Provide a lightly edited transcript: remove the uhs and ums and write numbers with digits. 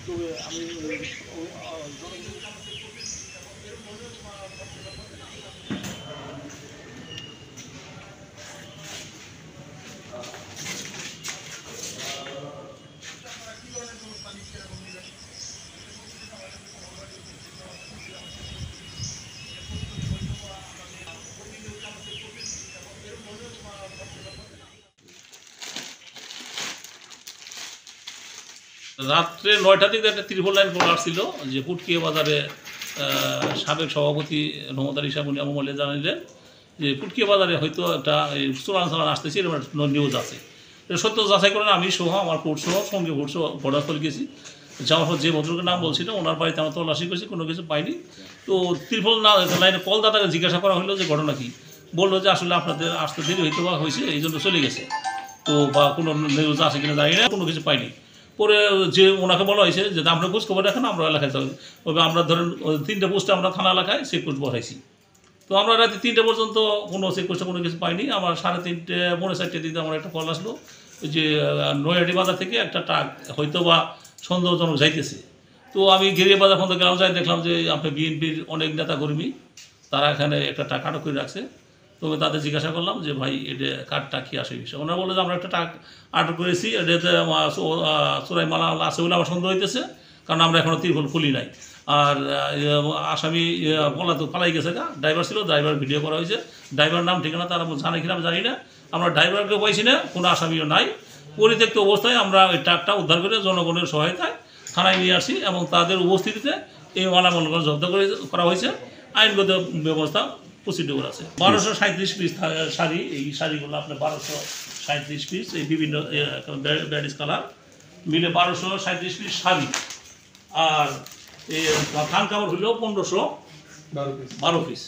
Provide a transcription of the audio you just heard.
তবে আমি রাত্রে ৯টার দিকে একটা ত্রিপল লাইন কল আসছিল যে পুটকিয়া বাজারে সাবেক সভাপতি রহমত আলী সাহেব উনি আমলে জানালেন যে পুটকিয়া বাজারে হয়তো একটা চোরান আসতেছে এরকম একটা নিউজ আছে। এটা সত্য যাচাই করেন আমি সহ আমার কোর্ট সহ সঙ্গে ভোট সহ ঘটনাস্থল গেছি। যাওয়ার পর যে ভদ্রকের নাম বলছিল ওনার বাড়িতে আমরা তল্লাশি করেছি, কোনো কিছু পাইনি। তো ত্রিপল লাইনে কলদাতাকে জিজ্ঞাসা করা হলো যে ঘটনা কি, বললো যে আসলে আপনাদের আসতে দেরি হয়তো বা হয়েছে এই জন্য চলে গেছে, তো বা কোনো নিউজ আছে কিনা জানি না, কোনো কিছু পাইনি। পরে যে ওনাকে বলা হয়েছে যে আমরা খোঁজ খবর রাখেন, আমরা এলাকায় যাবো। তবে আমরা ধরেন 3টে পোস্টে আমরা থানা এলাকায় চেকপোস্ট বসাইছি। তো আমরা রাতে 3টে পর্যন্ত কোনো চেকপোস্টে কোনো কিছু পাইনি। আমার 3:30 পৌনে 4টের দিকে আমার একটা কল আসলো যে নৈহাটি বাজার থেকে একটা ট্রাক হয়তো বা সন্দেহজনক যাইতেছে। তো আমি গেরিয়া বাজার পর্যন্ত গেলাম, যাই দেখলাম যে আপনার বিএনপির অনেক নেতা কর্মী তারা এখানে একটা ট্রাক আটক করে রাখছে। তবে তাদের জিজ্ঞাসা করলাম যে ভাই এটা কার্ডটা কী আসে বিষয়, ওনারা বললো যে আমরা একটা ট্রাক আটক করেছি, এটাতে চোরাই মালা আছে বলে আমার সন্দেহ হইতেছে, কারণ আমরা এখনও ত্রিপল খুলি নাই। আর আসামি পালাই গেছে, ড্রাইভার ছিল, ড্রাইভার ভিডিও করা হয়েছে, ড্রাইভার নাম ঠিকানা তারা জানে কিনা আমি জানি না। আমরা ড্রাইভারকেও পাইছি না, কোনো আসামিও নাই। পরিত্যক্ত অবস্থায় আমরা ওই ট্রাকটা উদ্ধার করে জনগণের সহায়তায় থানায় নিয়ে আসি এবং তাদের উপস্থিতিতে এই মালামালগুলো জব্দ করা হয়েছে। আইনগত ব্যবস্থা প্রসিডিওর আছে। 1237 পিস শাড়ি, এই শাড়িগুলো আপনার 1237 পিস, এই বিভিন্ন ব্যাডিস কালার মিলে 1237 পিস শাড়ি। আর এই থান কাপড় হইলেও 1512 পিস।